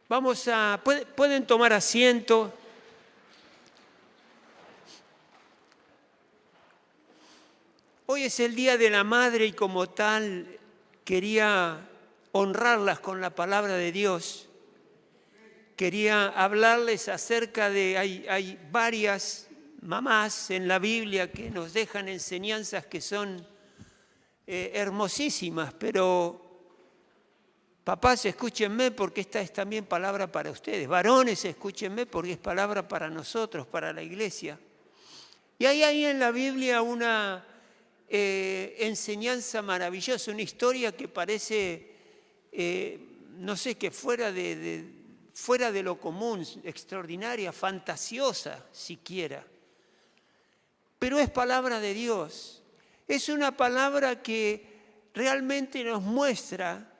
Pueden tomar asiento. Hoy es el Día de la Madre y como tal quería honrarlas con la palabra de Dios. Quería hablarles acerca de, hay varias mamás en la Biblia que nos dejan enseñanzas que son hermosísimas, pero papás, escúchenme porque esta es también palabra para ustedes. Varones, escúchenme porque es palabra para nosotros, para la iglesia. Y hay ahí en la Biblia una enseñanza maravillosa, una historia que parece, no sé, que fuera de lo común, extraordinaria, fantasiosa siquiera. Pero es palabra de Dios. Es una palabra que realmente nos muestra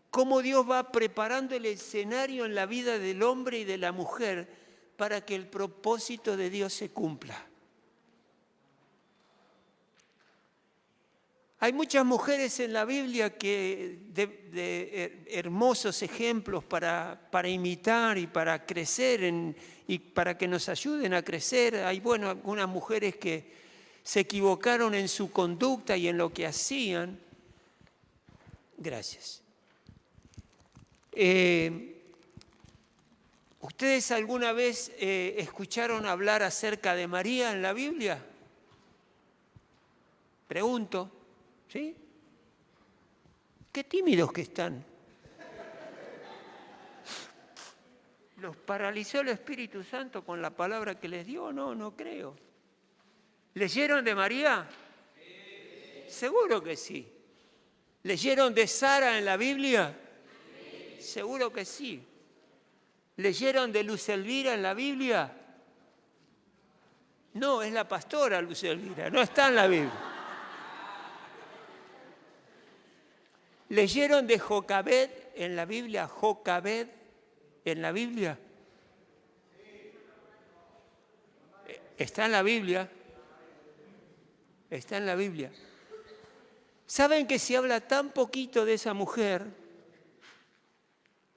cómo Dios va preparando el escenario en la vida del hombre y de la mujer para que el propósito de Dios se cumpla. Hay muchas mujeres en la Biblia de hermosos ejemplos para imitar y para crecer y para que nos ayuden a crecer. Hay, algunas mujeres que se equivocaron en su conducta y en lo que hacían. Gracias. ¿Ustedes alguna vez escucharon hablar acerca de María en la Biblia? Pregunto. ¿Sí? Qué tímidos que están. ¿Los paralizó el Espíritu Santo con la palabra que les dio? No creo. ¿Leyeron de María? Sí. Seguro que sí. ¿Leyeron de Sara en la Biblia? Sí. Seguro que sí. ¿Leyeron de Luz Elvira en la Biblia? No, es la pastora Luz Elvira, no está en la Biblia. ¿Leyeron de Jocabed en la Biblia? ¿Jocabed en la Biblia? Está en la Biblia. Está en la Biblia. ¿Saben que se habla tan poquito de esa mujer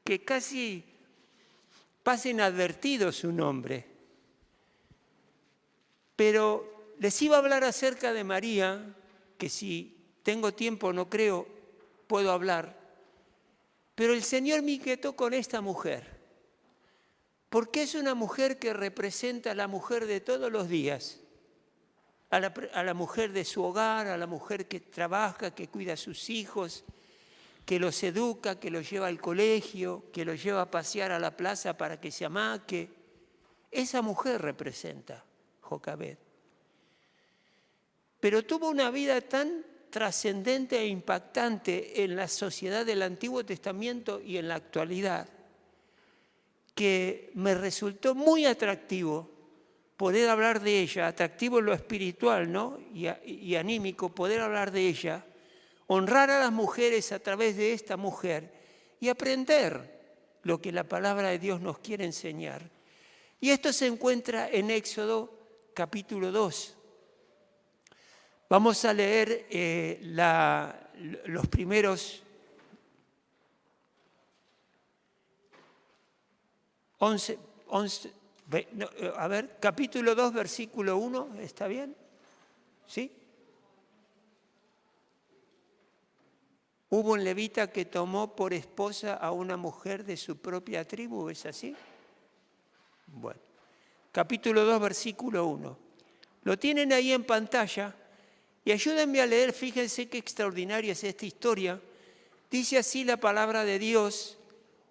que casi pasa inadvertido su nombre? Pero les iba a hablar acerca de María, que si tengo tiempo no creo puedo hablar, pero el Señor me inquietó con esta mujer, porque es una mujer que representa a la mujer de todos los días, a la mujer de su hogar, a la mujer que trabaja, que cuida a sus hijos, que los educa, que los lleva al colegio, que los lleva a pasear a la plaza para que se amaque. Esa mujer representa Jocabed. Pero tuvo una vida tan trascendente e impactante en la sociedad del Antiguo Testamento y en la actualidad, que me resultó muy atractivo poder hablar de ella, atractivo en lo espiritual, ¿no? y anímico, poder hablar de ella, honrar a las mujeres a través de esta mujer y aprender lo que la palabra de Dios nos quiere enseñar. Y esto se encuentra en Éxodo capítulo 2. Vamos a leer los primeros 11, capítulo 2, versículo 1, ¿está bien? ¿Sí? Hubo un levita que tomó por esposa a una mujer de su propia tribu, ¿es así? Bueno, capítulo 2, versículo 1. Lo tienen ahí en pantalla. Y ayúdenme a leer, fíjense qué extraordinaria es esta historia. Dice así la palabra de Dios: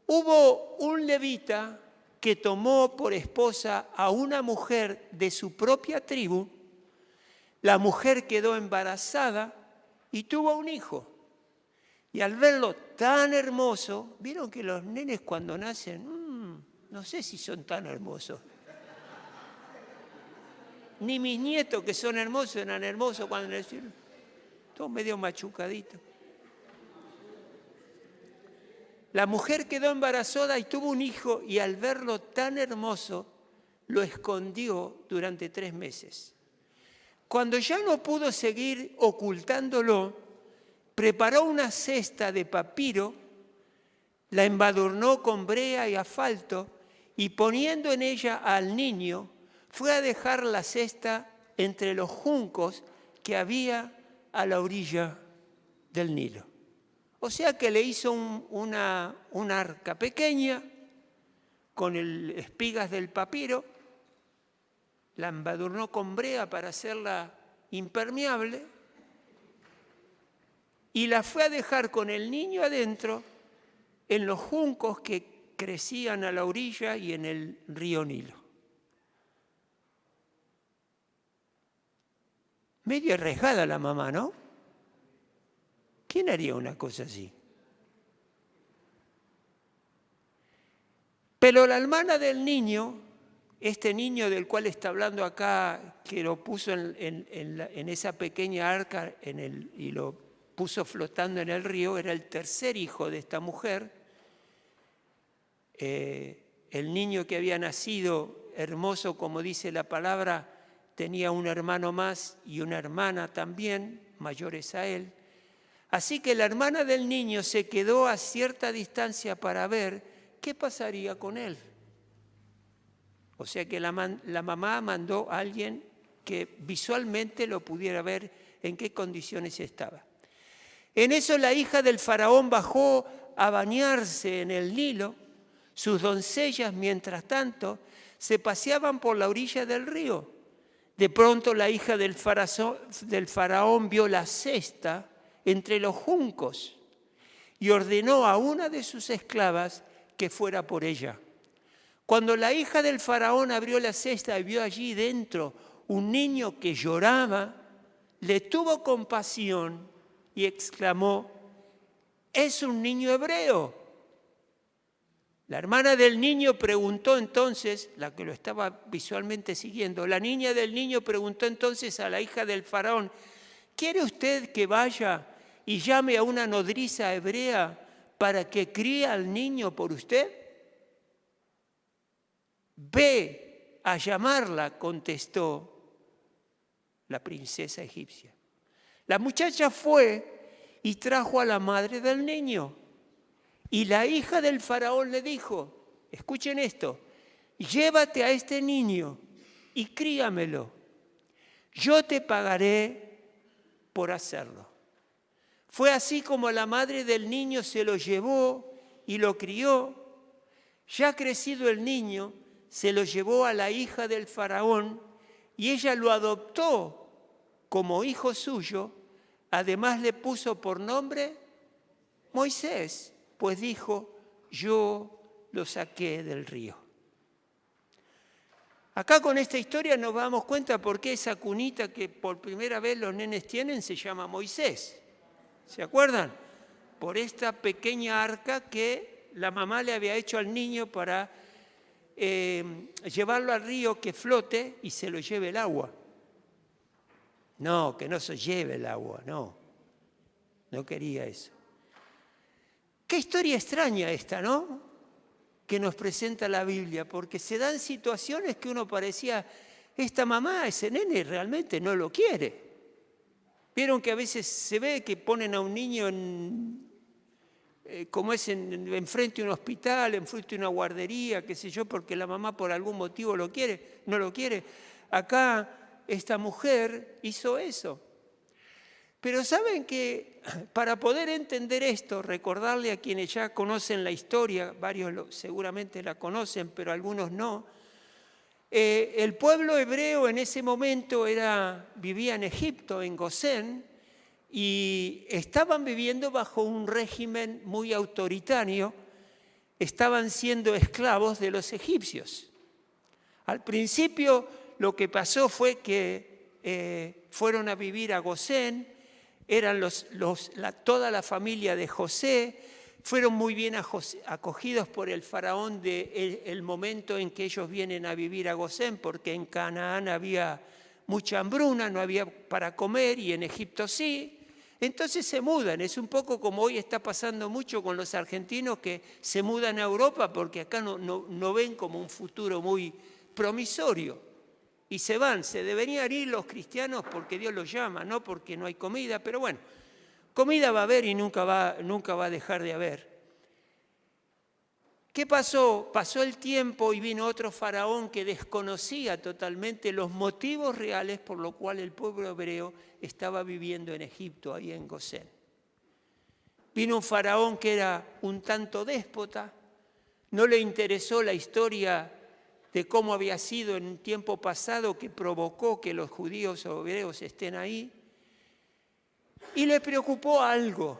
hubo un levita que tomó por esposa a una mujer de su propia tribu. La mujer quedó embarazada y tuvo un hijo. Y al verlo tan hermoso, vieron que los nenes cuando nacen, no sé si son tan hermosos. Ni mis nietos, que son hermosos, eran hermosos cuando nacieron. Todo medio machucadito. La mujer quedó embarazada y tuvo un hijo, y al verlo tan hermoso, lo escondió durante 3 meses. Cuando ya no pudo seguir ocultándolo, preparó una cesta de papiro, la embadurnó con brea y asfalto, y poniendo en ella al niño, fue a dejar la cesta entre los juncos que había a la orilla del Nilo. O sea que le hizo una arca pequeña con espigas del papiro, la embadurnó con brea para hacerla impermeable y la fue a dejar con el niño adentro en los juncos que crecían a la orilla y en el río Nilo. Medio arriesgada la mamá, ¿no? ¿Quién haría una cosa así? Pero la hermana del niño, este niño del cual está hablando acá, que lo puso en esa pequeña arca y lo puso flotando en el río, era el tercer hijo de esta mujer. El niño que había nacido, hermoso como dice la palabra, tenía un hermano más y una hermana también, mayores a él. Así que la hermana del niño se quedó a cierta distancia para ver qué pasaría con él. O sea que la mamá mandó a alguien que visualmente lo pudiera ver en qué condiciones estaba. En eso la hija del faraón bajó a bañarse en el Nilo. Sus doncellas, mientras tanto, se paseaban por la orilla del río. De pronto la hija del faraón vio la cesta entre los juncos y ordenó a una de sus esclavas que fuera por ella. Cuando la hija del faraón abrió la cesta y vio allí dentro un niño que lloraba, le tuvo compasión y exclamó: «¡Es un niño hebreo!». La hermana del niño preguntó entonces, la que lo estaba visualmente siguiendo, la niña del niño preguntó entonces a la hija del faraón: «¿Quiere usted que vaya y llame a una nodriza hebrea para que críe al niño por usted?». «Ve a llamarla», contestó la princesa egipcia. La muchacha fue y trajo a la madre del niño. Y la hija del faraón le dijo, escuchen esto: «Llévate a este niño y críamelo. Yo te pagaré por hacerlo». Fue así como la madre del niño se lo llevó y lo crió. Ya crecido el niño, se lo llevó a la hija del faraón y ella lo adoptó como hijo suyo. Además le puso por nombre Moisés, pues dijo: «Yo lo saqué del río». Acá con esta historia nos damos cuenta por qué esa cunita que por primera vez los nenes tienen se llama Moisés. ¿Se acuerdan? Por esta pequeña arca que la mamá le había hecho al niño para llevarlo al río, que flote y se lo lleve el agua. No, que no se lleve el agua, no. No quería eso. Qué historia extraña esta, ¿no?, que nos presenta la Biblia, porque se dan situaciones que uno parecía, esta mamá, ese nene realmente no lo quiere. Vieron que a veces se ve que ponen a un niño enfrente de un hospital, enfrente de una guardería, qué sé yo, porque la mamá por algún motivo no lo quiere. Acá esta mujer hizo eso. Pero saben que para poder entender esto, recordarle a quienes ya conocen la historia, varios seguramente la conocen, pero algunos no, el pueblo hebreo en ese momento vivía en Egipto, en Gosén, y estaban viviendo bajo un régimen muy autoritario, estaban siendo esclavos de los egipcios. Al principio lo que pasó fue que fueron a vivir a Gosén, eran toda la familia de José, fueron muy bien acogidos por el faraón el momento en que ellos vienen a vivir a Gosén, porque en Canaán había mucha hambruna, no había para comer, y en Egipto sí. Entonces se mudan, es un poco como hoy está pasando mucho con los argentinos que se mudan a Europa porque acá no ven como un futuro muy promisorio. Y se van, se deberían ir los cristianos porque Dios los llama, no porque no hay comida, pero bueno, comida va a haber y nunca va a dejar de haber. ¿Qué pasó? Pasó el tiempo y vino otro faraón que desconocía totalmente los motivos reales por los cuales el pueblo hebreo estaba viviendo en Egipto, ahí en Gosén. Vino un faraón que era un tanto déspota, no le interesó la historia de cómo había sido en un tiempo pasado que provocó que los judíos o hebreos estén ahí. Y le preocupó algo,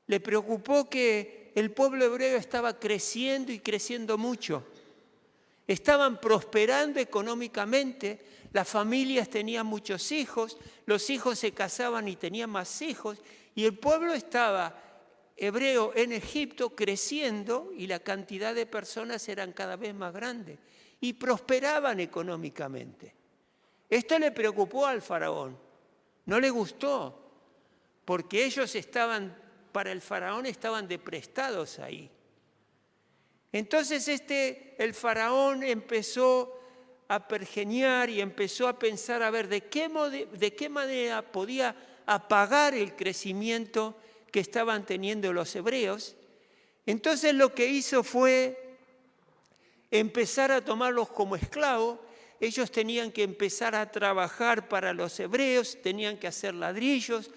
le preocupó que el pueblo hebreo estaba creciendo y creciendo mucho. Estaban prosperando económicamente, las familias tenían muchos hijos, los hijos se casaban y tenían más hijos, y el pueblo estaba hebreo en Egipto creciendo y la cantidad de personas eran cada vez más grande y prosperaban económicamente. Esto le preocupó al faraón, no le gustó, porque ellos para el faraón estaban deprestados ahí. Entonces el faraón empezó a pergeñar y empezó a pensar a ver de qué manera podía apagar el crecimiento que estaban teniendo los hebreos. Entonces lo que hizo fue empezar a tomarlos como esclavos. Ellos tenían que empezar a trabajar para los hebreos, tenían que hacer ladrillos,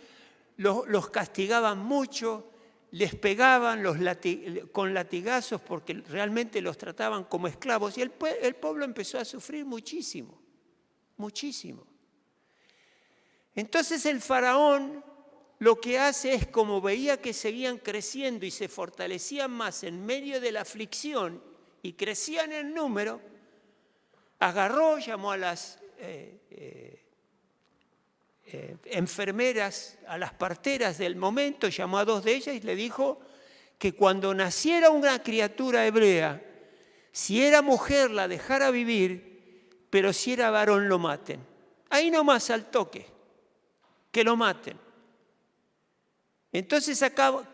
los castigaban mucho, les pegaban con latigazos porque realmente los trataban como esclavos y el pueblo empezó a sufrir muchísimo, muchísimo. Entonces el faraón lo que hace es, como veía que seguían creciendo y se fortalecían más en medio de la aflicción y crecían en número, agarró, llamó a las enfermeras, a las parteras del momento, llamó a 2 de ellas y le dijo que cuando naciera una criatura hebrea, si era mujer la dejara vivir, pero si era varón lo maten. Ahí nomás al toque, que lo maten. Entonces acá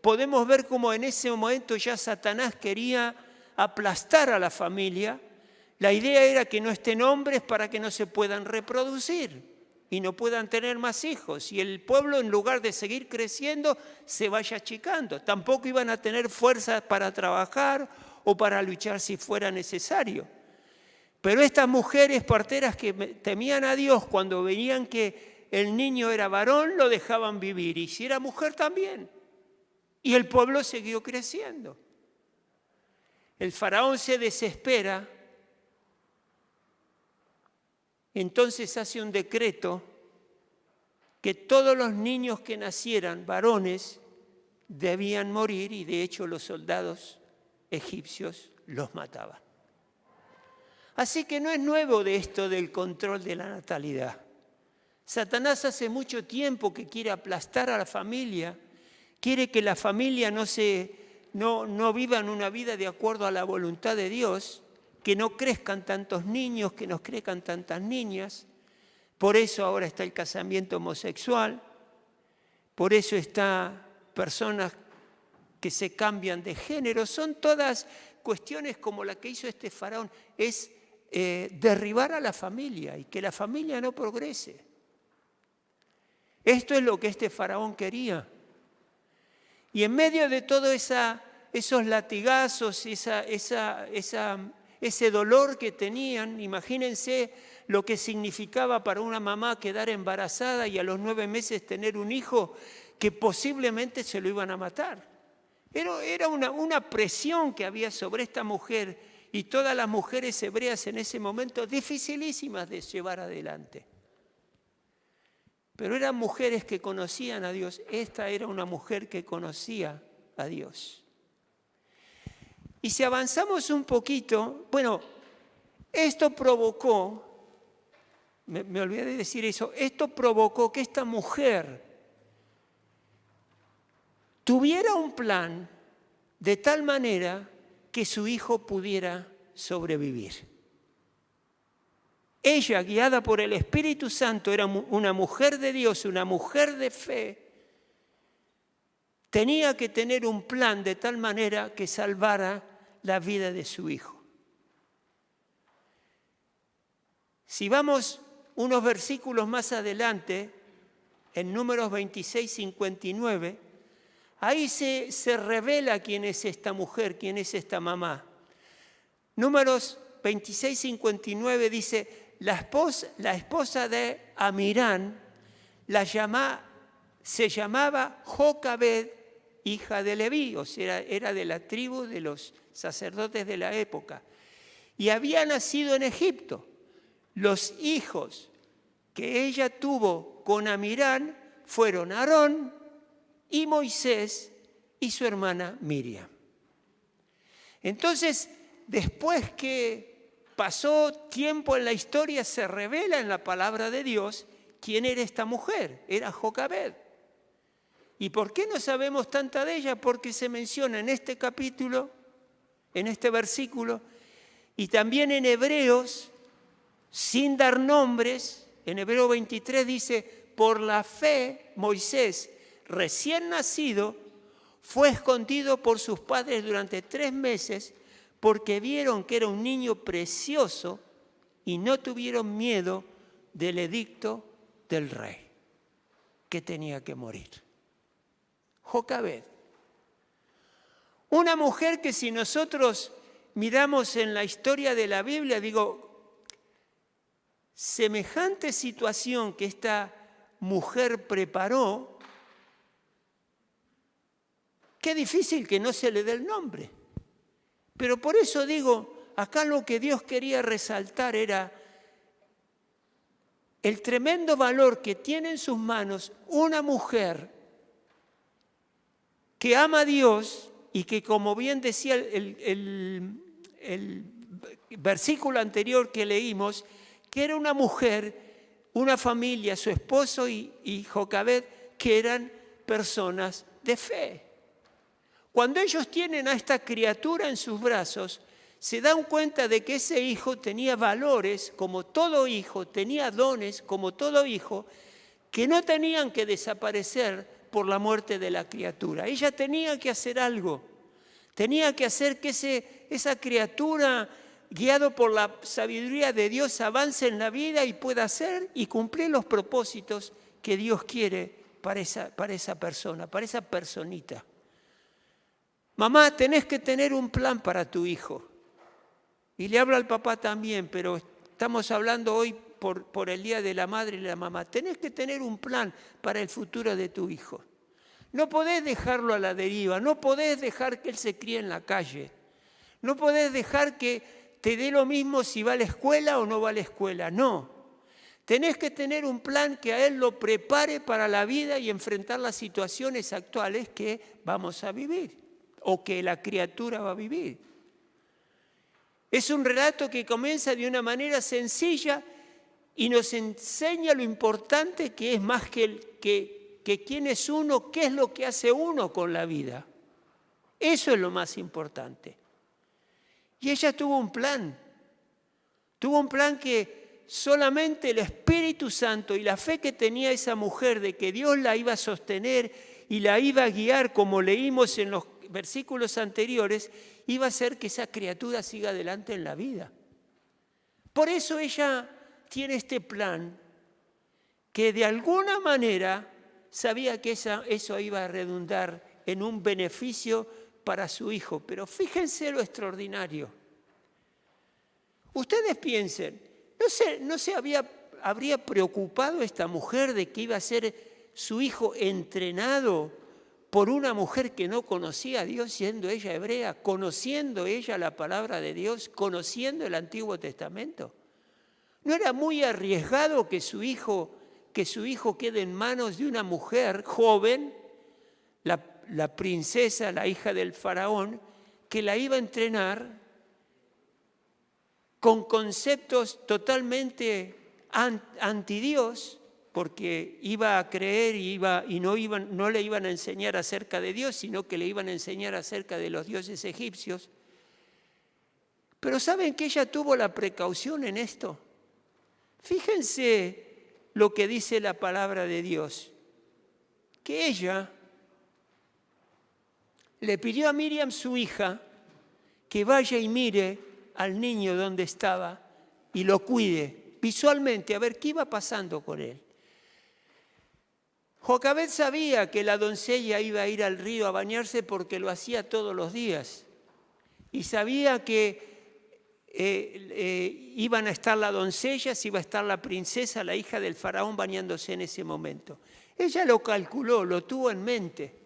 podemos ver cómo en ese momento ya Satanás quería aplastar a la familia. La idea era que no estén hombres para que no se puedan reproducir y no puedan tener más hijos. Y el pueblo, en lugar de seguir creciendo, se vaya achicando. Tampoco iban a tener fuerza para trabajar o para luchar si fuera necesario. Pero estas mujeres parteras que temían a Dios, cuando veían que el niño era varón, lo dejaban vivir. Y si era mujer también. Y el pueblo siguió creciendo. El faraón se desespera. Entonces hace un decreto que todos los niños que nacieran varones debían morir y de hecho los soldados egipcios los mataban. Así que no es nuevo de esto del control de la natalidad. Satanás hace mucho tiempo que quiere aplastar a la familia, quiere que la familia no vivan una vida de acuerdo a la voluntad de Dios, que no crezcan tantos niños, que no crezcan tantas niñas. Por eso ahora está el casamiento homosexual, por eso está personas que se cambian de género. Son todas cuestiones como la que hizo este faraón, es derribar a la familia y que la familia no progrese. Esto es lo que este faraón quería. Y en medio de todos esos latigazos, ese dolor que tenían, imagínense lo que significaba para una mamá quedar embarazada y a los 9 meses tener un hijo que posiblemente se lo iban a matar. Era una presión que había sobre esta mujer y todas las mujeres hebreas en ese momento dificilísimas de llevar adelante. Pero eran mujeres que conocían a Dios. Esta era una mujer que conocía a Dios. Y si avanzamos un poquito, bueno, esto provocó, me olvidé de decir eso, esto provocó que esta mujer tuviera un plan de tal manera que su hijo pudiera sobrevivir. Ella, guiada por el Espíritu Santo, era una mujer de Dios, una mujer de fe. Tenía que tener un plan de tal manera que salvara la vida de su hijo. Si vamos unos versículos más adelante, en Números 26, 59, Ahí se revela quién es esta mujer, quién es esta mamá. Números 26:59 dice, la esposa de Amirán se llamaba Jocabed, hija de Leví, o sea, era de la tribu de los sacerdotes de la época. Y había nacido en Egipto. Los hijos que ella tuvo con Amirán fueron Aarón y Moisés y su hermana Miriam. Entonces, después que pasó tiempo en la historia, se revela en la palabra de Dios quién era esta mujer. Era Jocabed. ¿Y por qué no sabemos tanta de ella? Porque se menciona en este capítulo, en este versículo, y también en Hebreos, sin dar nombres. En Hebreo 23 dice, por la fe Moisés, recién nacido, fue escondido por sus padres durante 3 meses porque vieron que era un niño precioso y no tuvieron miedo del edicto del rey, que tenía que morir. Jocabed. Una mujer que si nosotros miramos en la historia de la Biblia, semejante situación que esta mujer preparó, qué difícil que no se le dé el nombre. Pero por eso acá lo que Dios quería resaltar era el tremendo valor que tiene en sus manos una mujer que ama a Dios y que, como bien decía el versículo anterior que leímos, que era una mujer, una familia, su esposo y Jocabed, que eran personas de fe. Cuando ellos tienen a esta criatura en sus brazos, se dan cuenta de que ese hijo tenía valores como todo hijo, tenía dones como todo hijo, que no tenían que desaparecer por la muerte de la criatura. Ella tenía que hacer algo, tenía que hacer que esa criatura, guiado por la sabiduría de Dios, avance en la vida y pueda hacer y cumplir los propósitos que Dios quiere para esa persona, para esa personita. Mamá, tenés que tener un plan para tu hijo. Y le hablo al papá también, pero estamos hablando hoy por el Día de la Madre y la Mamá. Tenés que tener un plan para el futuro de tu hijo. No podés dejarlo a la deriva, no podés dejar que él se críe en la calle. No podés dejar que te dé lo mismo si va a la escuela o no va a la escuela. No. Tenés que tener un plan que a él lo prepare para la vida y enfrentar las situaciones actuales que vamos a vivir o que la criatura va a vivir. Es un relato que comienza de una manera sencilla y nos enseña lo importante que es más que quién es uno, qué es lo que hace uno con la vida. Eso es lo más importante. Y ella tuvo un plan que solamente el Espíritu Santo y la fe que tenía esa mujer de que Dios la iba a sostener y la iba a guiar, como leímos en los versículos anteriores, iba a hacer que esa criatura siga adelante en la vida. Por eso ella tiene este plan que de alguna manera sabía que eso iba a redundar en un beneficio para su hijo. Pero fíjense lo extraordinario. Ustedes piensen, ¿no se habría preocupado esta mujer de que iba a ser su hijo entrenado por una mujer que no conocía a Dios, siendo ella hebrea, conociendo ella la palabra de Dios, conociendo el Antiguo Testamento? ¿No era muy arriesgado que su hijo quede en manos de una mujer joven, la princesa, la hija del faraón, que la iba a entrenar con conceptos totalmente anti-Dios, porque iba a creer y no le iban a enseñar acerca de Dios, sino que le iban a enseñar acerca de los dioses egipcios? Pero ¿saben que ella tuvo la precaución en esto? Fíjense lo que dice la palabra de Dios, que ella le pidió a Miriam, su hija, que vaya y mire al niño donde estaba y lo cuide visualmente, a ver qué iba pasando con él. Jocabed sabía que la doncella iba a ir al río a bañarse porque lo hacía todos los días. Y sabía que iban a estar las doncellas, iba a estar la princesa, la hija del faraón, bañándose en ese momento. Ella lo calculó, lo tuvo en mente,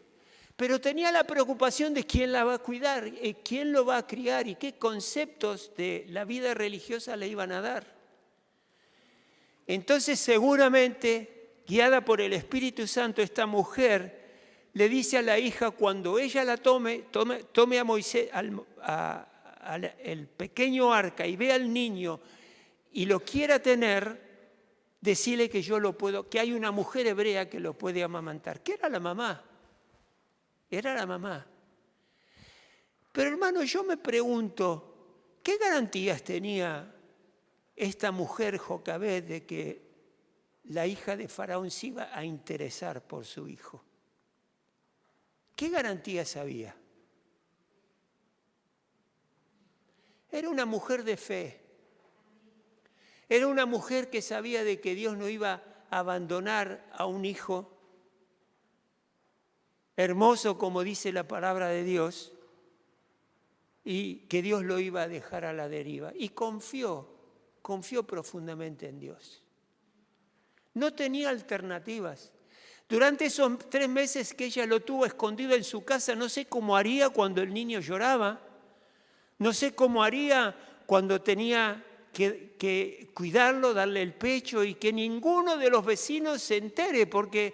pero tenía la preocupación de quién la va a cuidar, quién lo va a criar y qué conceptos de la vida religiosa le iban a dar. Entonces seguramente, guiada por el Espíritu Santo, esta mujer le dice a la hija, cuando ella la tome a Moisés, el pequeño arca, y ve al niño y lo quiera tener, decirle que yo lo puedo, que hay una mujer hebrea que lo puede amamantar, que era la mamá. Era la mamá. Pero hermano, yo me pregunto, ¿qué garantías tenía esta mujer Jocabed de que la hija de Faraón se iba a interesar por su hijo? ¿Qué garantías había? Era una mujer de fe. Era una mujer que sabía de que Dios no iba a abandonar a un hijo hermoso, como dice la palabra de Dios, y que Dios lo iba a dejar a la deriva. Y confió profundamente en Dios. No tenía alternativas. Durante esos 3 meses que ella lo tuvo escondido en su casa, no sé cómo haría cuando el niño lloraba, no sé cómo haría cuando tenía que cuidarlo, darle el pecho y que ninguno de los vecinos se entere, porque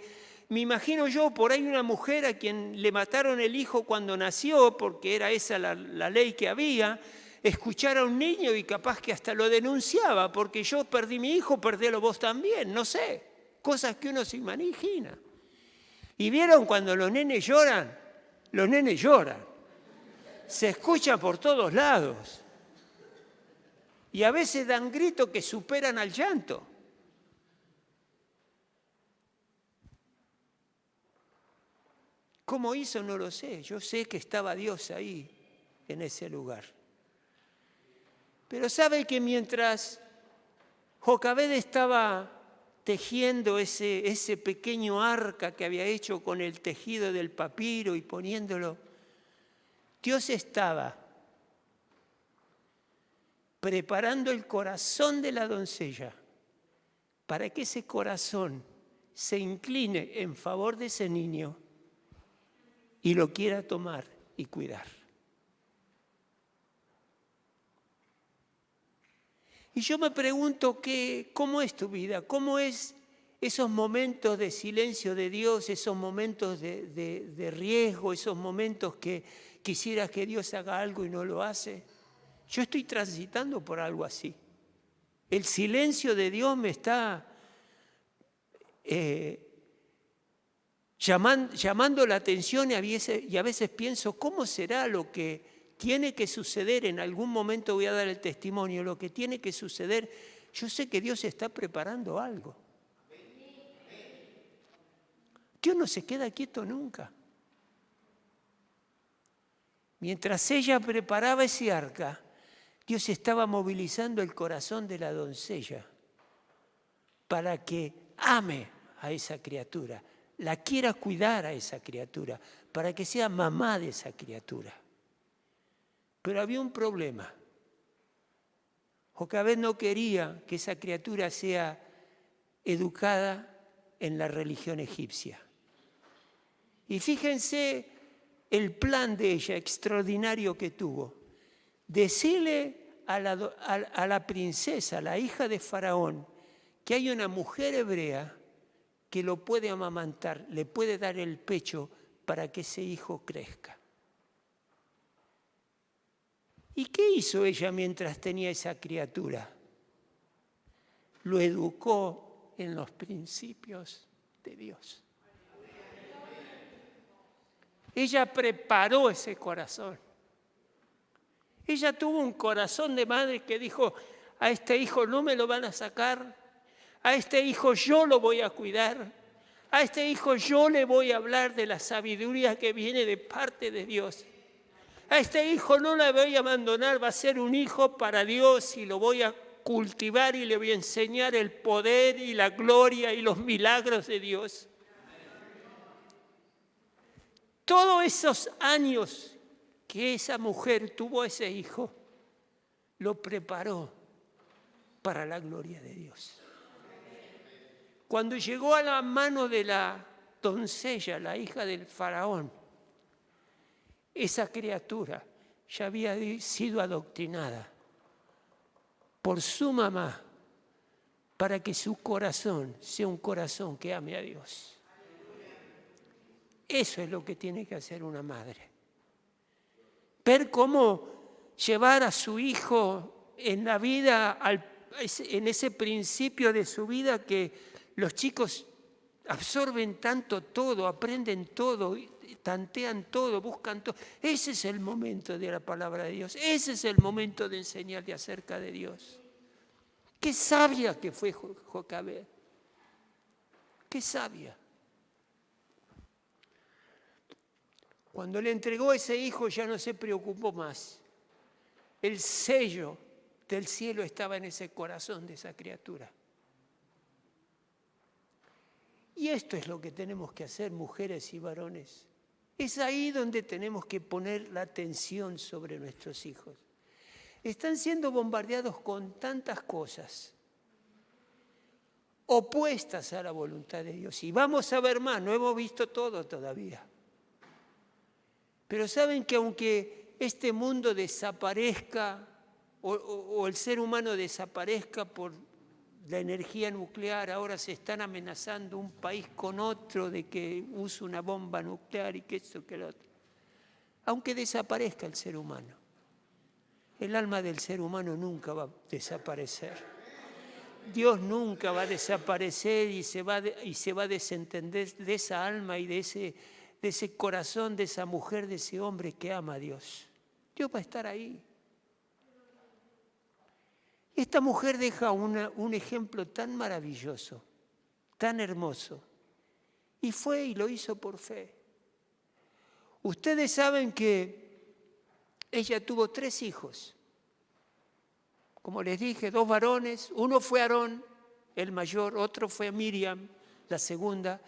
me imagino yo, por ahí una mujer a quien le mataron el hijo cuando nació, porque era esa la ley que había, escuchar a un niño y capaz que hasta lo denunciaba, porque yo perdí mi hijo, perdélo vos también, no sé, cosas que uno se imagina. ¿Y vieron cuando los nenes lloran? Los nenes lloran. Se escucha por todos lados. Y a veces dan gritos que superan al llanto. ¿Cómo hizo? No lo sé. Yo sé que estaba Dios ahí, en ese lugar. Pero sabe que mientras Jocabed estaba tejiendo ese pequeño arca que había hecho con el tejido del papiro y poniéndolo, Dios estaba preparando el corazón de la doncella para que ese corazón se incline en favor de ese niño y lo quiera tomar y cuidar. Y yo me pregunto ¿cómo es tu vida? ¿Cómo es esos momentos de silencio de Dios, esos momentos de riesgo, esos momentos que quisieras que Dios haga algo y no lo hace? Yo estoy transitando por algo así. El silencio de Dios me está llamando la atención y a veces pienso, ¿cómo será lo que tiene que suceder? En algún momento voy a dar el testimonio, lo que tiene que suceder. Yo sé que Dios está preparando algo. Dios no se queda quieto nunca. Mientras ella preparaba ese arca, Dios estaba movilizando el corazón de la doncella para que ame a esa criatura, la quiera cuidar a esa criatura, para que sea mamá de esa criatura. Pero había un problema. Jocabed no quería que esa criatura sea educada en la religión egipcia. Y fíjense el plan de ella extraordinario que tuvo. Decirle a la princesa, la hija de Faraón, que hay una mujer hebrea que lo puede amamantar, le puede dar el pecho para que ese hijo crezca. ¿Y qué hizo ella mientras tenía esa criatura? Lo educó en los principios de Dios. Ella preparó ese corazón. Ella tuvo un corazón de madre que dijo, a este hijo no me lo van a sacar, a este hijo yo lo voy a cuidar, a este hijo yo le voy a hablar de la sabiduría que viene de parte de Dios. A este hijo no lo voy a abandonar, va a ser un hijo para Dios y lo voy a cultivar y le voy a enseñar el poder y la gloria y los milagros de Dios. todos esos años que esa mujer tuvo a ese hijo, lo preparó para la gloria de Dios. Cuando llegó a la mano de la doncella, la hija del faraón, esa criatura ya había sido adoctrinada por su mamá para que su corazón sea un corazón que ame a Dios. Eso es lo que tiene que hacer una madre. Ver cómo llevar a su hijo en la vida, en ese principio de su vida que los chicos absorben tanto todo, aprenden todo, tantean todo, buscan todo. Ese es el momento de la palabra de Dios. Ese es el momento de enseñarle acerca de Dios. Qué sabia que fue Jocabed. Qué sabia. Cuando le entregó ese hijo ya no se preocupó más. El sello del cielo estaba en ese corazón de esa criatura. Y esto es lo que tenemos que hacer, mujeres y varones. Es ahí donde tenemos que poner la atención sobre nuestros hijos. Están siendo bombardeados con tantas cosas opuestas a la voluntad de Dios. Y vamos a ver más, no hemos visto todo todavía. Pero saben que aunque este mundo desaparezca o el ser humano desaparezca por la energía nuclear, ahora se están amenazando un país con otro de que use una bomba nuclear y que esto, que lo otro. Aunque desaparezca el ser humano, el alma del ser humano nunca va a desaparecer. Dios nunca va a desaparecer y se va a desentender de esa alma y de ese corazón, de esa mujer, de ese hombre que ama a Dios. Dios va a estar ahí. Esta mujer deja un ejemplo tan maravilloso, tan hermoso, y fue y lo hizo por fe. Ustedes saben que ella tuvo 3 hijos. Como les dije, 2 varones, uno fue Aarón, el mayor, otro fue Miriam, la segunda,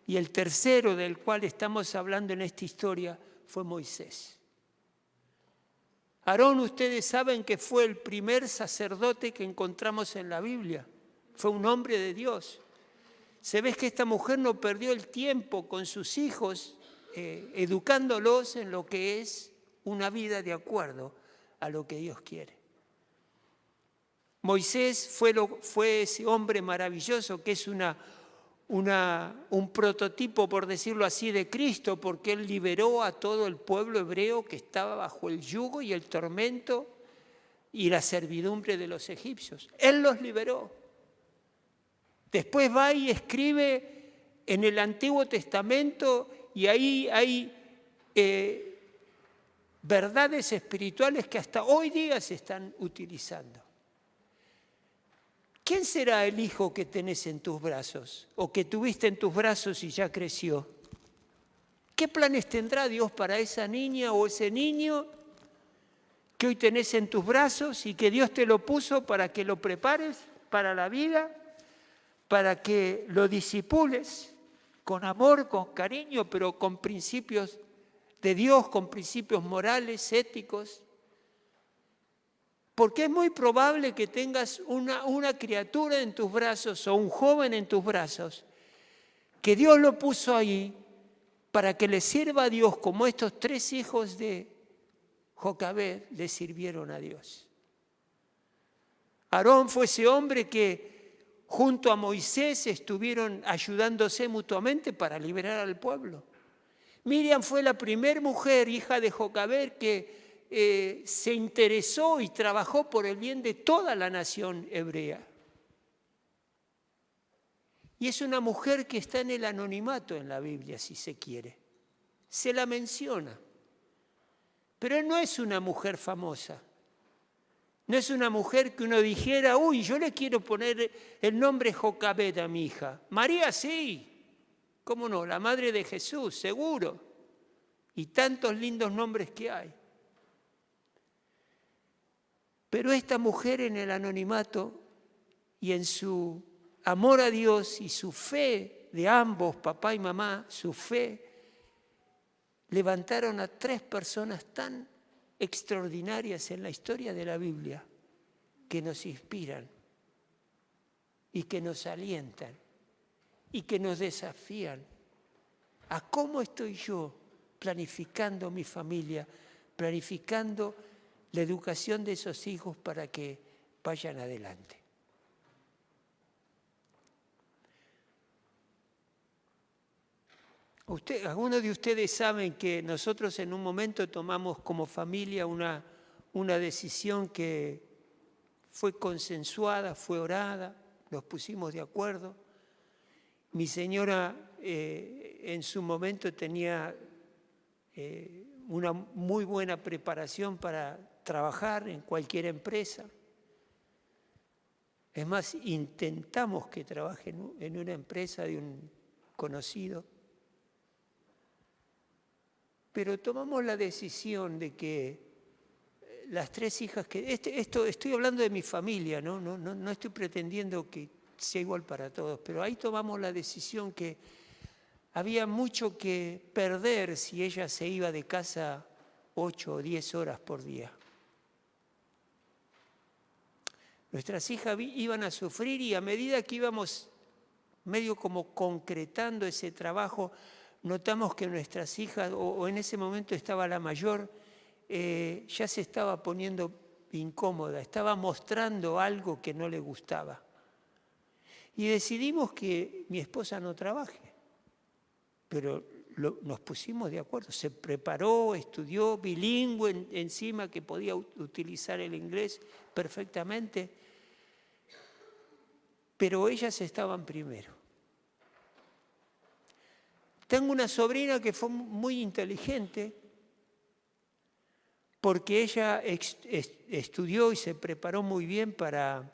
y el tercero del cual estamos hablando en esta historia fue Moisés. Aarón, ustedes saben que fue el primer sacerdote que encontramos en la Biblia. Fue un hombre de Dios. Se ve que esta mujer no perdió el tiempo con sus hijos, educándolos en lo que es una vida de acuerdo a lo que Dios quiere. Moisés fue ese hombre maravilloso que es un prototipo, por decirlo así, de Cristo, porque él liberó a todo el pueblo hebreo que estaba bajo el yugo y el tormento y la servidumbre de los egipcios. Él los liberó. Después va y escribe en el Antiguo Testamento y ahí hay verdades espirituales que hasta hoy día se están utilizando. ¿Quién será el hijo que tenés en tus brazos o que tuviste en tus brazos y ya creció? ¿Qué planes tendrá Dios para esa niña o ese niño que hoy tenés en tus brazos y que Dios te lo puso para que lo prepares para la vida, para que lo disipules con amor, con cariño, pero con principios de Dios, con principios morales, éticos? Porque es muy probable que tengas una criatura en tus brazos o un joven en tus brazos, que Dios lo puso ahí para que le sirva a Dios, como estos 3 hijos de Jocabed le sirvieron a Dios. Aarón fue ese hombre que junto a Moisés estuvieron ayudándose mutuamente para liberar al pueblo. Miriam fue la primera mujer, hija de Jocabed, que se interesó y trabajó por el bien de toda la nación hebrea. Y es una mujer que está en el anonimato en la Biblia, si se quiere. Se la menciona. Pero no es una mujer famosa. No es una mujer que uno dijera, uy, yo le quiero poner el nombre Jocabed a mi hija. María sí, ¿cómo no? La madre de Jesús, seguro. Y tantos lindos nombres que hay. Pero esta mujer en el anonimato y en su amor a Dios y su fe de ambos, papá y mamá, su fe, levantaron a 3 personas tan extraordinarias en la historia de la Biblia que nos inspiran y que nos alientan y que nos desafían a cómo estoy yo planificando mi familia, planificando la educación de esos hijos para que vayan adelante. Algunos de ustedes saben que nosotros en un momento tomamos como familia una decisión que fue consensuada, fue orada, nos pusimos de acuerdo. Mi señora en su momento tenía una muy buena preparación para trabajar en cualquier empresa. Es más, intentamos que trabaje en una empresa de un conocido. Pero tomamos la decisión de que las 3 hijas estoy hablando de mi familia, no estoy pretendiendo que sea igual para todos, pero ahí tomamos la decisión que había mucho que perder si ella se iba de casa 8 o 10 horas por día. Nuestras hijas iban a sufrir y a medida que íbamos medio como concretando ese trabajo, notamos que nuestras hijas, o en ese momento estaba la mayor, ya se estaba poniendo incómoda, estaba mostrando algo que no le gustaba. Y decidimos que mi esposa no trabaje, pero nos pusimos de acuerdo. Se preparó, estudió, bilingüe encima, que podía utilizar el inglés perfectamente, pero ellas estaban primero. Tengo una sobrina que fue muy inteligente porque ella estudió y se preparó muy bien para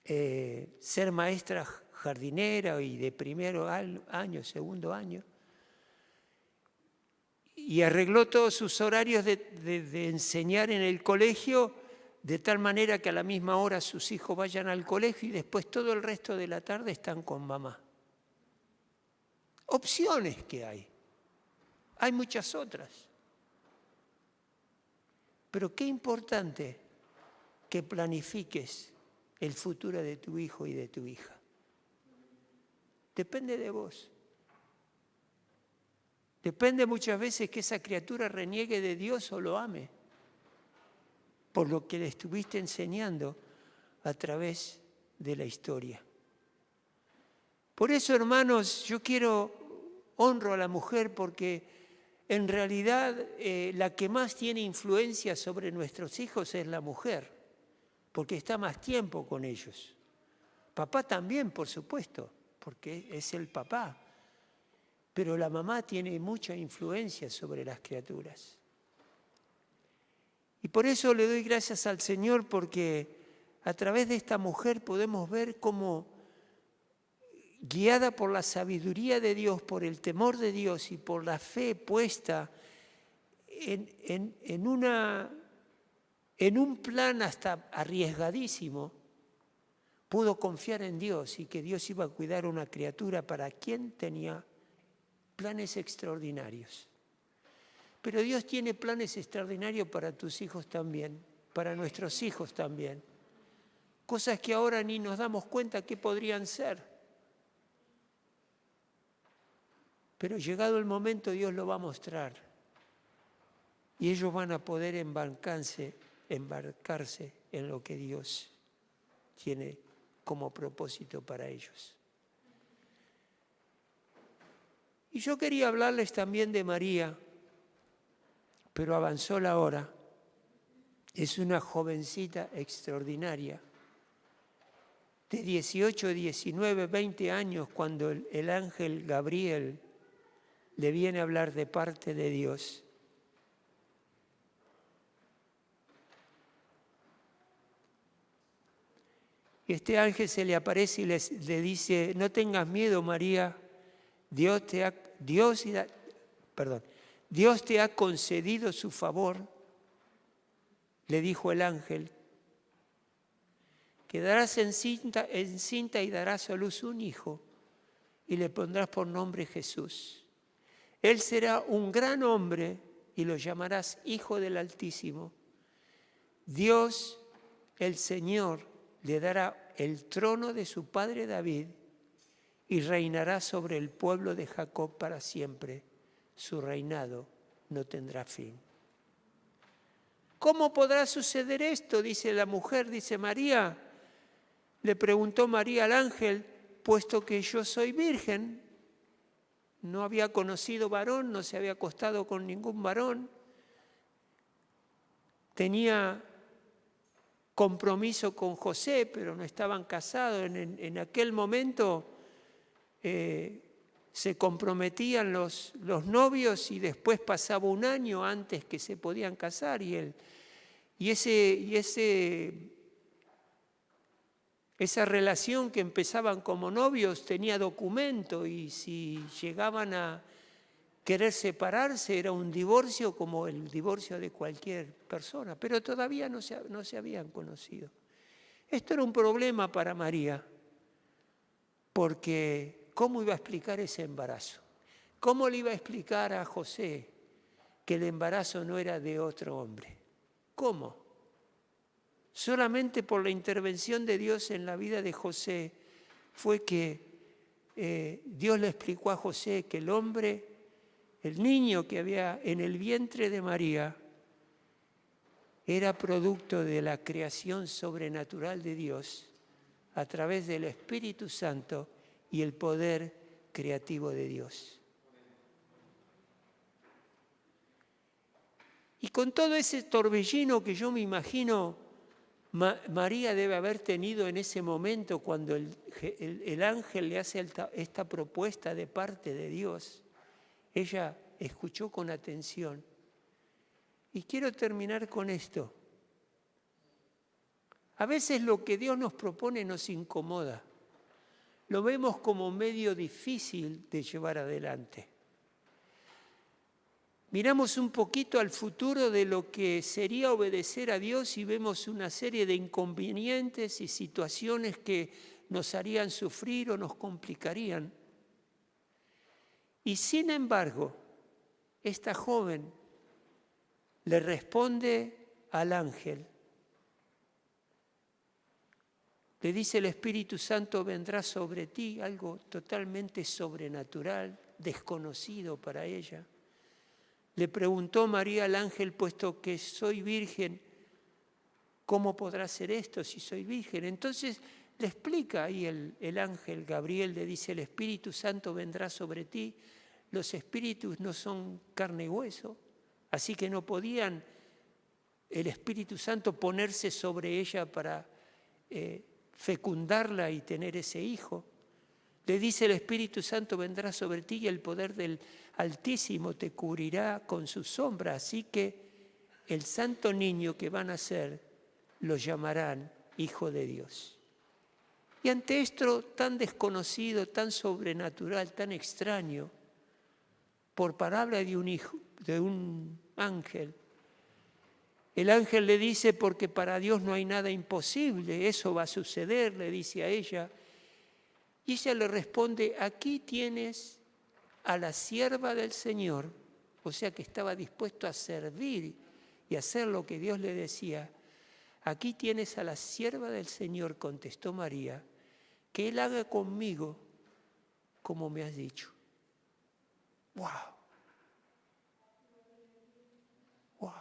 ser maestra jardinera y de primero año, segundo año. Y arregló todos sus horarios de enseñar en el colegio de tal manera que a la misma hora sus hijos vayan al colegio y después todo el resto de la tarde están con mamá. Opciones que hay. Hay muchas otras. Pero qué importante que planifiques el futuro de tu hijo y de tu hija. Depende de vos. Depende muchas veces que esa criatura reniegue de Dios o lo ame, por lo que le estuviste enseñando a través de la historia. Por eso, hermanos, yo honro a la mujer porque en realidad la que más tiene influencia sobre nuestros hijos es la mujer, porque está más tiempo con ellos. Papá también, por supuesto, porque es el papá. Pero la mamá tiene mucha influencia sobre las criaturas. Y por eso le doy gracias al Señor, porque a través de esta mujer podemos ver cómo, guiada por la sabiduría de Dios, por el temor de Dios y por la fe puesta en un plan hasta arriesgadísimo, pudo confiar en Dios y que Dios iba a cuidar a una criatura para quien tenía planes extraordinarios. Pero Dios tiene planes extraordinarios para tus hijos también, para nuestros hijos también. Cosas que ahora ni nos damos cuenta que podrían ser. Pero llegado el momento Dios lo va a mostrar. Y ellos van a poder embarcarse en lo que Dios tiene como propósito para ellos. Y yo quería hablarles también de María, pero avanzó la hora. Es una jovencita extraordinaria, de 18, 19, 20 años, cuando el ángel Gabriel le viene a hablar de parte de Dios. Y este ángel se le aparece y le dice: no tengas miedo, María, Dios te ha concedido su favor, le dijo el ángel. Quedarás encinta y darás a luz un hijo y le pondrás por nombre Jesús. Él será un gran hombre y lo llamarás Hijo del Altísimo. Dios, el Señor, le dará el trono de su padre David y reinará sobre el pueblo de Jacob para siempre. Su reinado no tendrá fin. ¿Cómo podrá suceder esto? Dice la mujer, dice María. Le preguntó María al ángel, puesto que yo soy virgen, no había conocido varón, no se había acostado con ningún varón, tenía compromiso con José, pero no estaban casados. En aquel momento se comprometían los novios y después pasaba un año antes que se podían casar esa relación que empezaban como novios tenía documento y si llegaban a querer separarse era un divorcio como el divorcio de cualquier persona, pero todavía no se habían conocido. Esto era un problema para María, porque ¿cómo iba a explicar ese embarazo? ¿Cómo le iba a explicar a José que el embarazo no era de otro hombre? ¿Cómo? Solamente por la intervención de Dios en la vida de José fue que Dios le explicó a José que el niño que había en el vientre de María, era producto de la creación sobrenatural de Dios a través del Espíritu Santo y el poder creativo de Dios. Y con todo ese torbellino que yo me imagino María debe haber tenido en ese momento cuando el ángel le hace esta propuesta de parte de Dios. Ella escuchó con atención. Y quiero terminar con esto. A veces lo que Dios nos propone nos incomoda. Lo vemos como medio difícil de llevar adelante. Miramos un poquito al futuro de lo que sería obedecer a Dios y vemos una serie de inconvenientes y situaciones que nos harían sufrir o nos complicarían. Y sin embargo, esta joven le responde al ángel. Le dice: el Espíritu Santo vendrá sobre ti, algo totalmente sobrenatural, desconocido para ella. Le preguntó María al ángel, puesto que soy virgen, ¿cómo podrá ser esto si soy virgen? Entonces le explica ahí el ángel Gabriel, le dice: el Espíritu Santo vendrá sobre ti. Los espíritus no son carne y hueso, así que no podían el Espíritu Santo ponerse sobre ella para fecundarla y tener ese hijo. Le dice: el Espíritu Santo vendrá sobre ti y el poder del Altísimo te cubrirá con su sombra, así que el santo niño que van a nacer lo llamarán Hijo de Dios. Y ante esto tan desconocido, tan sobrenatural, tan extraño, por palabra de un ángel, el ángel le dice: porque para Dios no hay nada imposible, eso va a suceder, le dice a ella. Y ella le responde: aquí tienes a la sierva del Señor, o sea que estaba dispuesto a servir y hacer lo que Dios le decía. Aquí tienes a la sierva del Señor, contestó María, que Él haga conmigo como me has dicho. ¡Wow! ¡Wow!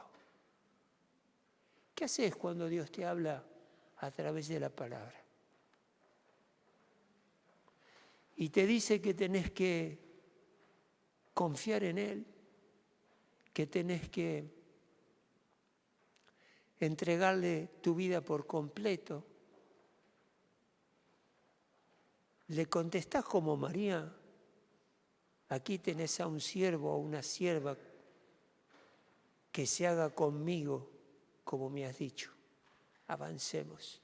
¿Qué haces cuando Dios te habla a través de la palabra? Y te dice que tenés que confiar en Él, que tenés que entregarle tu vida por completo. Le contestás como María: aquí tenés a un siervo o una sierva que se haga conmigo como me has dicho. Avancemos,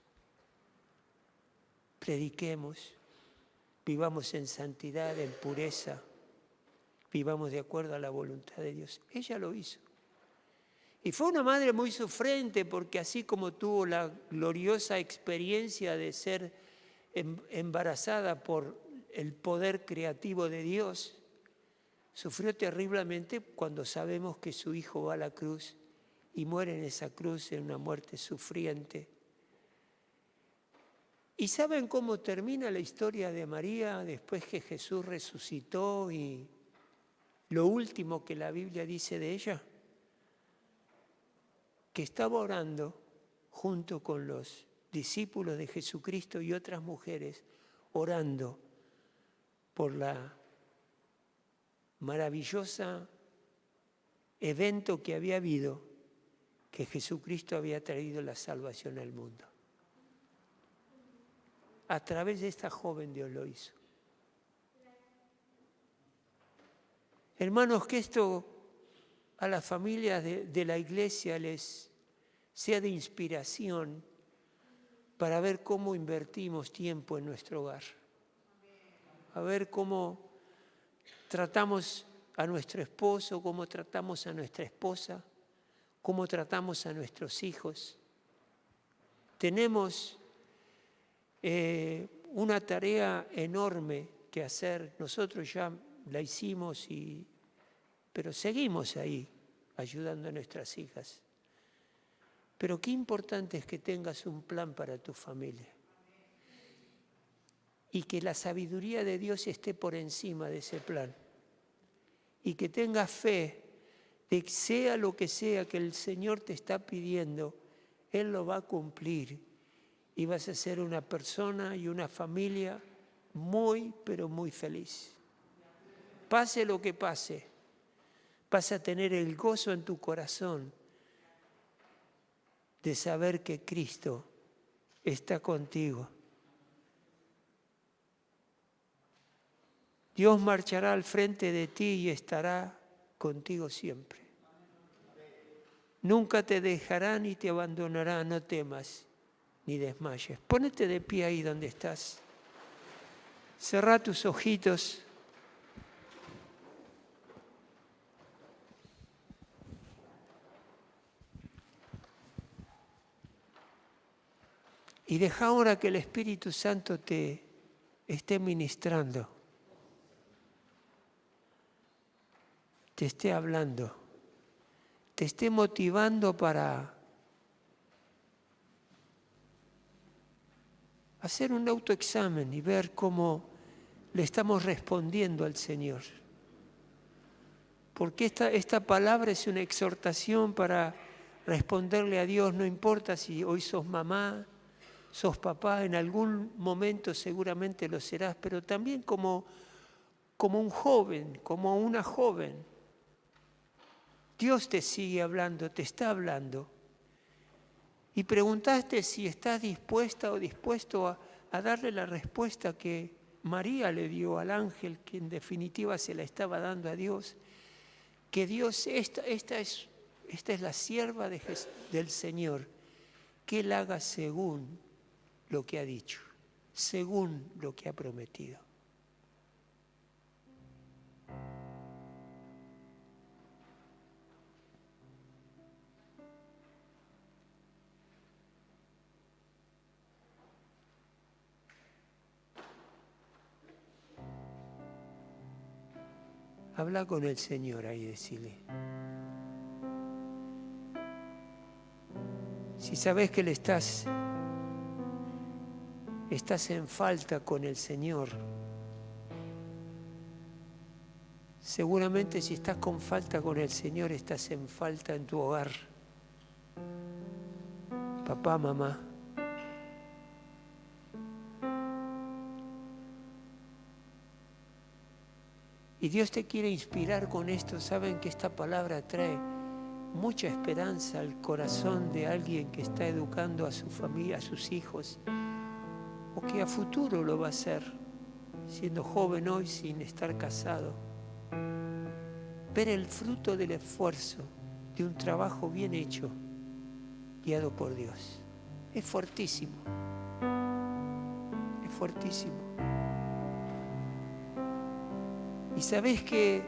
prediquemos, vivamos en santidad, en pureza, vivamos de acuerdo a la voluntad de Dios. Ella lo hizo. Y fue una madre muy sufriente, porque así como tuvo la gloriosa experiencia de ser embarazada por el poder creativo de Dios, Sufrió terriblemente cuando sabemos que su hijo va a la cruz y muere en esa cruz en una muerte sufriente. ¿Y saben cómo termina la historia de María después que Jesús resucitó y lo último que la Biblia dice de ella? Que estaba orando junto con los discípulos de Jesucristo y otras mujeres, orando por la maravillosa evento que había habido, que Jesucristo había traído la salvación al mundo. A través de esta joven Dios lo hizo. Hermanos, que esto a las familias de la iglesia les sea de inspiración para ver cómo invertimos tiempo en nuestro hogar. A ver cómo tratamos a nuestro esposo, cómo tratamos a nuestra esposa, cómo tratamos a nuestros hijos. Tenemos una tarea enorme que hacer. Nosotros ya la hicimos, pero seguimos ahí ayudando a nuestras hijas. Pero qué importante es que tengas un plan para tu familia y que la sabiduría de Dios esté por encima de ese plan y que tengas fe de que sea lo que sea que el Señor te está pidiendo, Él lo va a cumplir y vas a ser una persona y una familia muy, pero muy feliz. Pase lo que pase, vas a tener el gozo en tu corazón de saber que Cristo está contigo. Dios marchará al frente de ti y estará contigo siempre. Nunca te dejará ni te abandonará, no temas ni desmayes. Pónete de pie ahí donde estás. Cerrá tus ojitos. Y deja ahora que el Espíritu Santo te esté ministrando, te esté hablando, te esté motivando para hacer un autoexamen y ver cómo le estamos respondiendo al Señor. Porque esta palabra es una exhortación para responderle a Dios, no importa si hoy sos mamá, sos papá, en algún momento seguramente lo serás, pero también como un joven, como una joven. Dios te sigue hablando, te está hablando. Y preguntaste si estás dispuesta o dispuesto a darle la respuesta que María le dio al ángel, que en definitiva se la estaba dando a Dios. Que Dios, esta es la sierva del Señor, que Él haga según lo que ha dicho, según lo que ha prometido. Habla con el Señor ahí, decile. Si sabes que estás en falta con el Señor, seguramente si estás con falta con el Señor, estás en falta en tu hogar. Papá, mamá. Y Dios te quiere inspirar con esto. Saben que esta palabra trae mucha esperanza al corazón de alguien que está educando a su familia, a sus hijos, o que a futuro lo va a hacer, siendo joven hoy sin estar casado. Ver el fruto del esfuerzo de un trabajo bien hecho, guiado por Dios. Es fuertísimo. Es fuertísimo. Y sabés que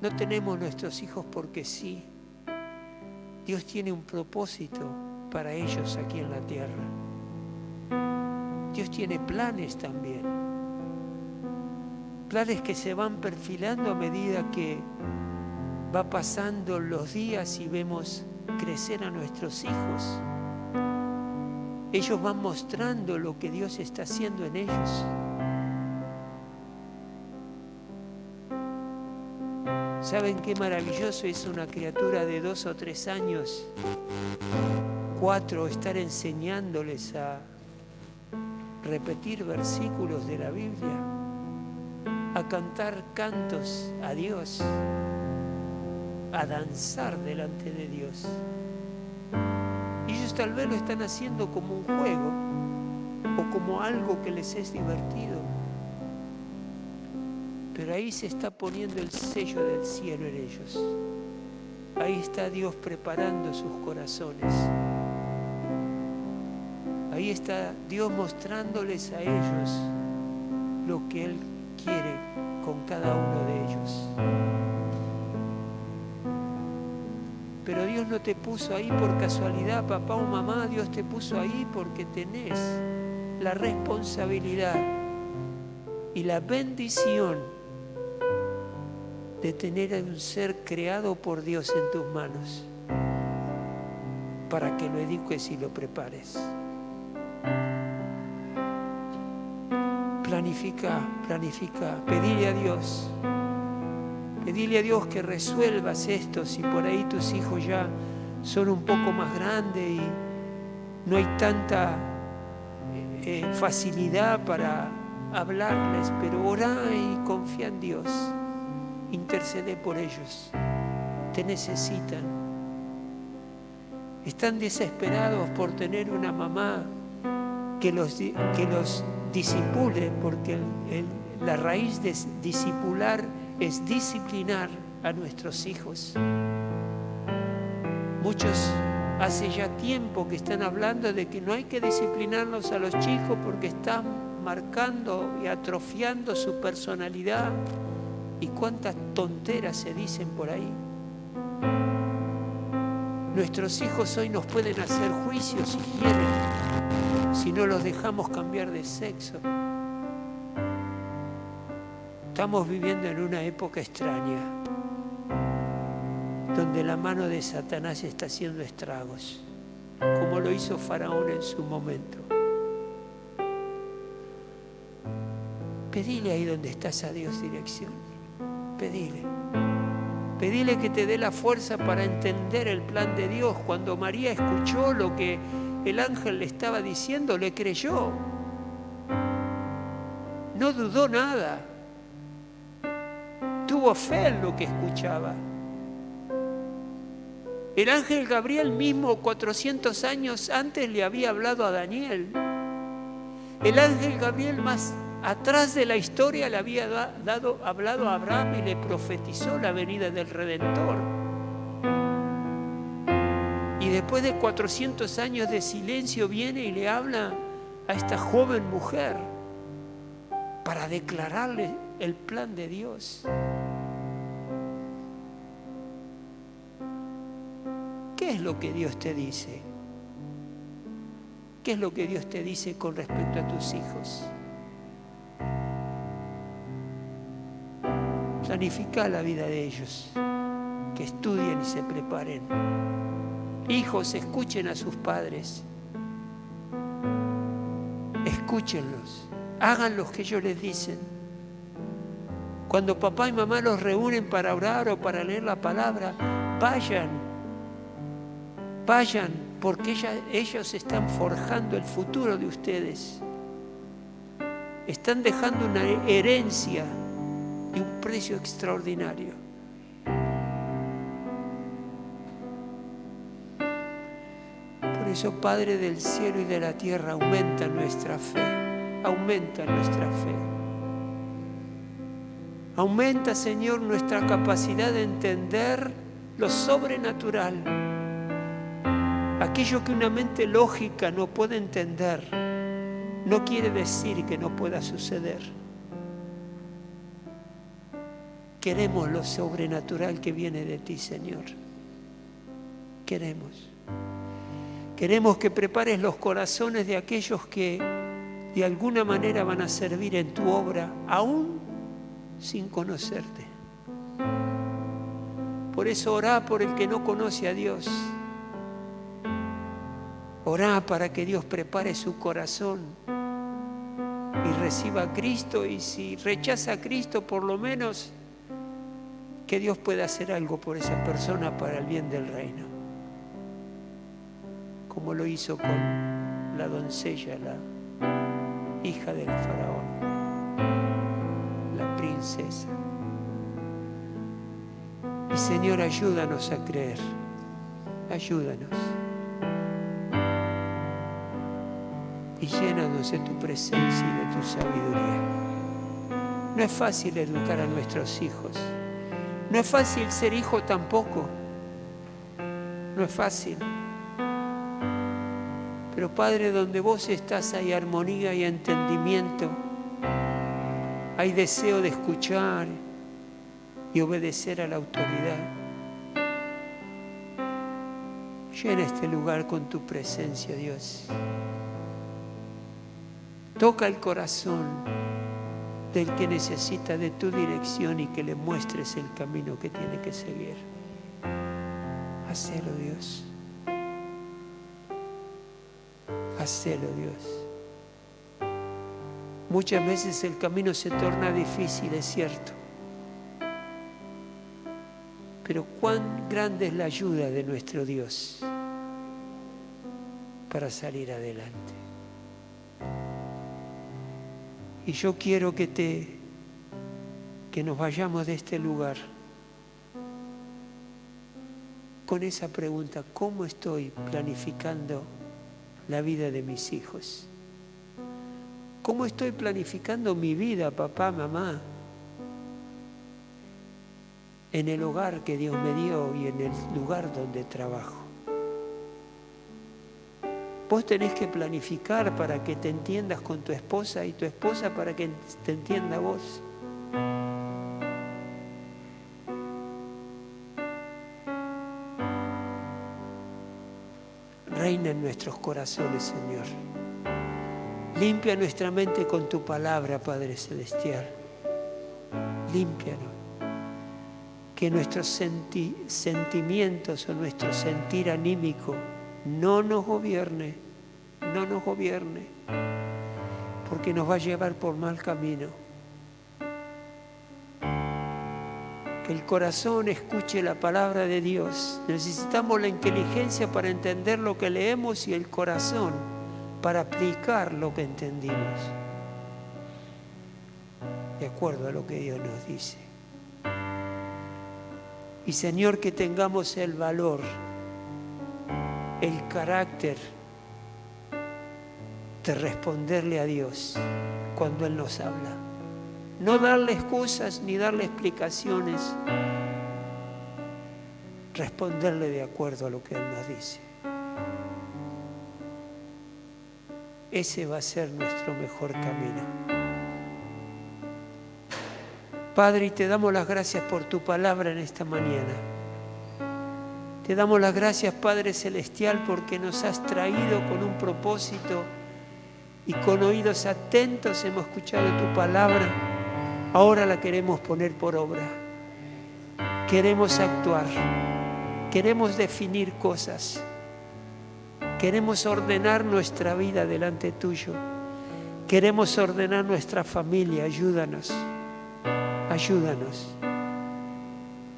no tenemos nuestros hijos porque sí. Dios tiene un propósito para ellos aquí en la tierra. Dios tiene planes también. Planes que se van perfilando a medida que va pasando los días y vemos crecer a nuestros hijos. Ellos van mostrando lo que Dios está haciendo en ellos. ¿Saben qué maravilloso es una criatura de 2 o 3 años, 4, estar enseñándoles a repetir versículos de la Biblia, a cantar cantos a Dios, a danzar delante de Dios? Y ellos tal vez lo están haciendo como un juego o como algo que les es divertido. Pero ahí se está poniendo el sello del cielo en ellos. Ahí está Dios preparando sus corazones. Ahí está Dios mostrándoles a ellos lo que Él quiere con cada uno de ellos. Pero Dios no te puso ahí por casualidad, papá o mamá. Dios te puso ahí porque tenés la responsabilidad y la bendición de tener a un ser creado por Dios en tus manos para que lo eduques y lo prepares. Planifica, pedile a Dios que resuelvas esto. Si por ahí tus hijos ya son un poco más grandes y no hay tanta facilidad para hablarles, pero orá y confía en Dios. Intercede por ellos, te necesitan. Están desesperados por tener una mamá que los discipule, porque la raíz de discipular es disciplinar a nuestros hijos. Muchos hace ya tiempo que están hablando de que no hay que disciplinarlos a los chicos porque están marcando y atrofiando su personalidad. Y cuántas tonteras se dicen por ahí. Nuestros hijos hoy nos pueden hacer juicios si quieren, si no los dejamos cambiar de sexo. Estamos viviendo en una época extraña, donde la mano de Satanás está haciendo estragos, como lo hizo Faraón en su momento. Pedile ahí donde estás a Dios dirección. Pedile que te dé la fuerza para entender el plan de Dios. Cuando María escuchó lo que el ángel le estaba diciendo, le creyó. No dudó nada. Tuvo fe en lo que escuchaba. El ángel Gabriel mismo 400 años antes le había hablado a Daniel. El ángel Gabriel más atrás de la historia le había hablado a Abraham y le profetizó la venida del Redentor. Y después de 400 años de silencio viene y le habla a esta joven mujer para declararle el plan de Dios. ¿Qué es lo que Dios te dice? ¿Qué es lo que Dios te dice con respecto a tus hijos? Planifica la vida de ellos, que estudien y se preparen. Hijos, escuchen a sus padres, escúchenlos, hagan lo que ellos les dicen. Cuando papá y mamá los reúnen para orar o para leer la palabra, vayan, porque ellos están forjando el futuro de ustedes. Están dejando una herencia de un precio extraordinario. Por eso, Padre del cielo y de la tierra, aumenta nuestra fe. Aumenta, Señor, nuestra capacidad de entender lo sobrenatural. Aquello que una mente lógica no puede entender, no quiere decir que no pueda suceder. Queremos lo sobrenatural que viene de ti, Señor. Queremos que prepares los corazones de aquellos que de alguna manera van a servir en tu obra, aún sin conocerte. Por eso orá por el que no conoce a Dios. Orá para que Dios prepare su corazón y reciba a Cristo, y si rechaza a Cristo, por lo menos que Dios pueda hacer algo por esa persona para el bien del reino. Como lo hizo con la doncella, la hija del faraón, la princesa. Y Señor, ayúdanos a creer, ayúdanos. Y llénanos de tu presencia y de tu sabiduría. No es fácil educar a nuestros hijos. No es fácil ser hijo tampoco. No es fácil. Pero Padre, donde vos estás hay armonía y entendimiento. Hay deseo de escuchar y obedecer a la autoridad. Llena este lugar con tu presencia, Dios. Toca el corazón del que necesita de tu dirección y que le muestres el camino que tiene que seguir. Hacelo, Dios. Hacelo, Dios. Muchas veces el camino se torna difícil, es cierto. Pero cuán grande es la ayuda de nuestro Dios para salir adelante. Y yo quiero que nos vayamos de este lugar con esa pregunta: ¿cómo estoy planificando la vida de mis hijos? ¿Cómo estoy planificando mi vida, papá, mamá? En el hogar que Dios me dio y en el lugar donde trabajo. Vos tenés que planificar para que te entiendas con tu esposa y tu esposa para que te entienda a vos. Reina en nuestros corazones, Señor. Limpia nuestra mente con tu palabra, Padre Celestial. Límpianos. Que nuestros sentimientos o nuestro sentir anímico no nos gobierne, porque nos va a llevar por mal camino. Que el corazón escuche la palabra de Dios. Necesitamos la inteligencia para entender lo que leemos y el corazón para aplicar lo que entendimos, de acuerdo a lo que Dios nos dice. Y Señor, que tengamos el valor, el carácter de responderle a Dios cuando Él nos habla. No darle excusas ni darle explicaciones. Responderle de acuerdo a lo que Él nos dice. Ese va a ser nuestro mejor camino. Padre, y te damos las gracias por tu palabra en esta mañana. Te damos las gracias, Padre Celestial, porque nos has traído con un propósito y con oídos atentos hemos escuchado tu palabra. Ahora la queremos poner por obra. Queremos actuar. Queremos definir cosas. Queremos ordenar nuestra vida delante tuyo. Queremos ordenar nuestra familia. Ayúdanos. Ayúdanos.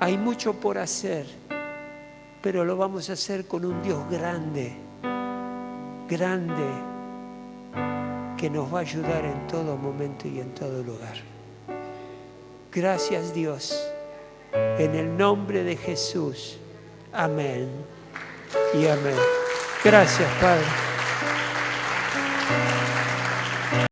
Hay mucho por hacer, pero lo vamos a hacer con un Dios grande, grande, que nos va a ayudar en todo momento y en todo lugar. Gracias, Dios, en el nombre de Jesús. Amén y amén. Gracias, Padre.